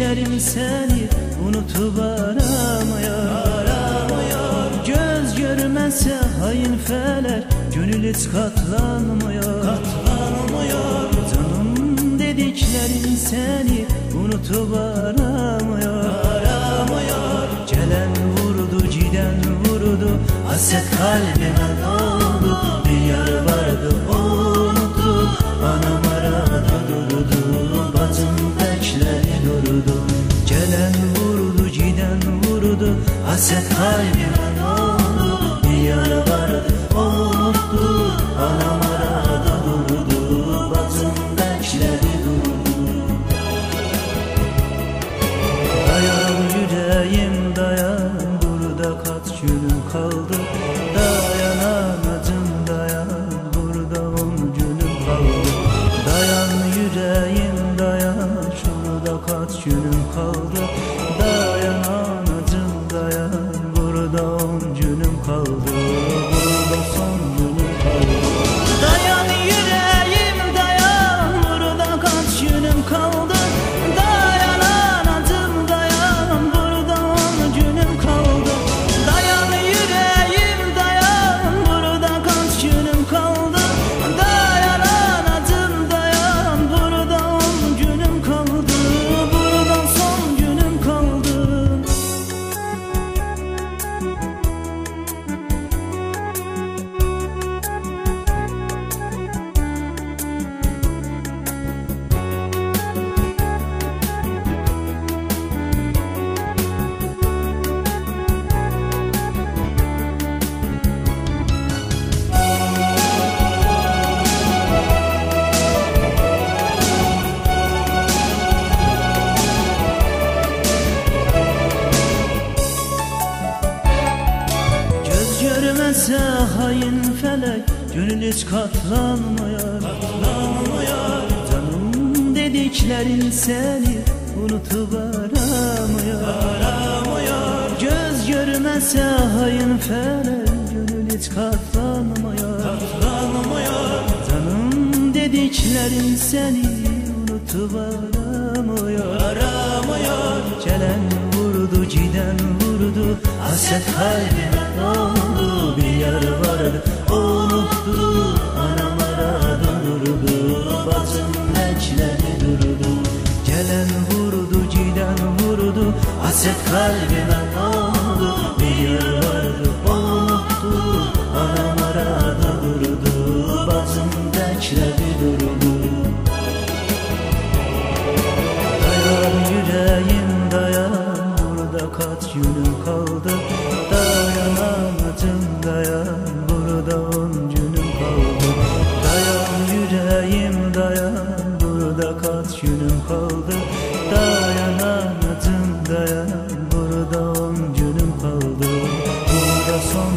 dediklerim seni unutup aramıyor. Göz görmezse hain felek, gönül hiç katlanmıyor. Canım dediklerim seni unutup aramıyor. Gelen vurdu, giden vurdu, hasret kalbime doldu. Bir yar vardı unuttu, anam arada durdu, bacım bekleri durdu. Gelen vurdu, giden vurdu, hasret kalbime doldu. Bir yar vardı unuttu, anam arada durdu, bacım bekleri durdu. Dayan yüreğim dayan, burada kaç günüm kaldı. Dayan anacım dayan, burada 10 günüm kaldı. Dayan yüreğim dayan, şurada kaç günüm kaldı. Dayan anacım dayan, burada 10 günüm kaldı. Burada son günüm kaldı. Dayan yüreğim dayan, burada kaç günüm kaldı. Dayan anacım dayan, burada 10 günüm kaldı. Dayan yüreğim dayan, burada kaç günüm kaldı. Dayan anacım dayan, burada 10 günüm kaldı. Burada son günüm kaldı. Göz görmezse hain felek, gönül hiç katlanmıyor. Canım dediklerin seni unutup aramıyor. Göz görmezse hain felek, gönül hiç katlanmıyor. Canım dediklerin seni unutup aramıyor. Gelen vurdu, giden vurdu, hasret kalbime doldu. Bir yar vardı unuttu, anam arada durdu, bacım bekleri durdu. Gelen vurdu, giden vurdu, hasret kalbime doldu. Bir yar vardı unuttu, anam arada durdu, bacım bekleri durdu. Dayan yüreğim dayan, burada kaç günüm kaldı. Dayan anacım dayan, burada 10 günüm kaldı. Dayan yüreğim dayan, burada kaç günüm kaldı. Dayan anacım dayan, burada 10 günüm kaldı. Burada son